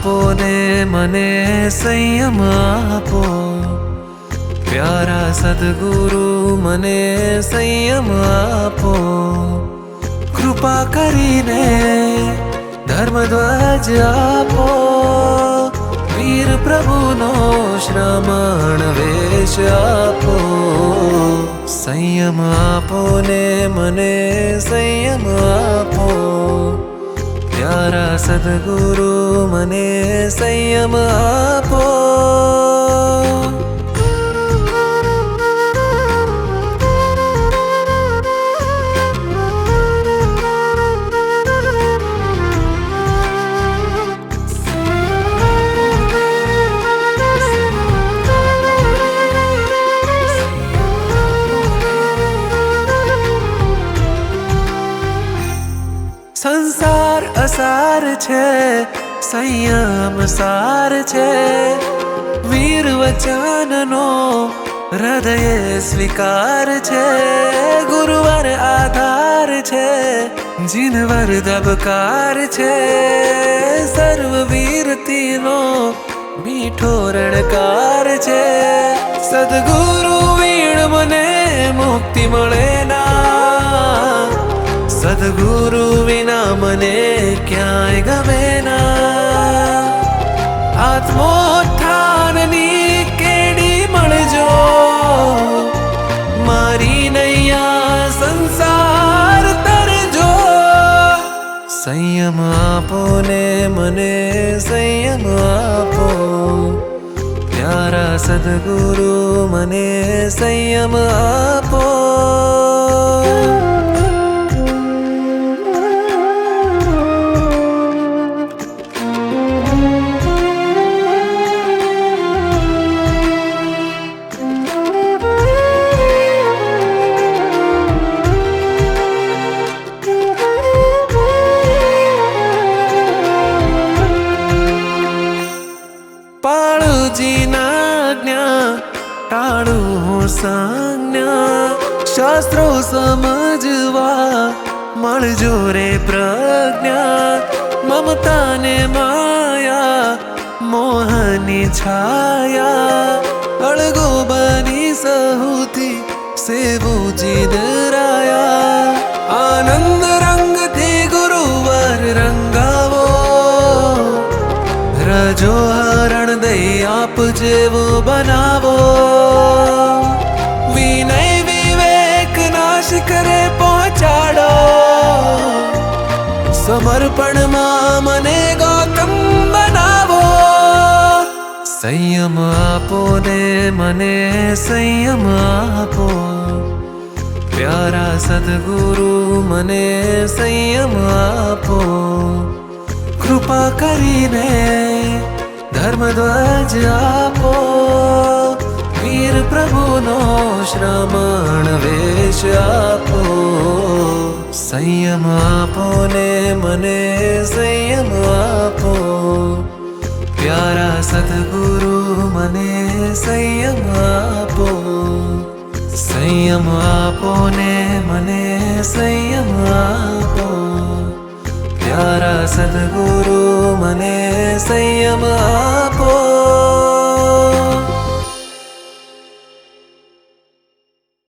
આપો ને મને સંયમ આપો, પ્યારા સદગુરુ મને સંયમ આપો, કૃપા કરીને ધર્મધ્વજ આપો, વીર પ્રભુનો શ્રમણ વેશ આપો, સંયમ આપો ને મને સંયમ આપો, પ્યારા સદગુરુ મને સંયમ આપો. સંસાર અસાર છે, સંયમ સાર છે, વીર વચનનો હૃદય સ્વીકાર છે, ગુરુવર આધાર છે, જીનવર દબકાર છે, સર્વ વીરતીનો મીઠો રણકાર છે, સદગુરુ વીણ મને મુક્તિ મળે ના, સદગુરુ વિના મને ક્યાંય ગમે ના, આત્મોત્થાનની કેડી મળજો, મારી નૈયા સંસાર તરજો, સંયમ આપો ને મને સંયમ આપો, પ્યારા સદગુરુ મને સંયમ આપો. ટાળું સંજ્ઞા, શાસ્ત્રો સમજવા મળજો રે પ્રજ્ઞા, મમતાને માયા મોહની છાયા, અળગો બની સહુથી સેવું જીદરાયા, આનંદ રંગથી ગુરુવર રંગાવો, રજો હરણ દઈ આપ જેવો બનાવો, વિનય વિવેક ના શિખરે પહોંચાડો, સમર્પણમાં મને ગૌતમ બનાવો, સંયમ આપો ને મને સંયમ આપો, પ્યારા સદગુરુ મને સંયમ આપો, કૃપા કરીને ધર્મધ્વજ આપો, વીર પ્રભુનો શ્રમણ વેશ આપો, સંયમ આપો ને મને સંયમ આપો, પ્યારા સદગુરુ મને સંયમ આપો, સંયમ આપો ને મને સંયમ આપો, પ્યારા સદગુરુ મને સંયમ આપો.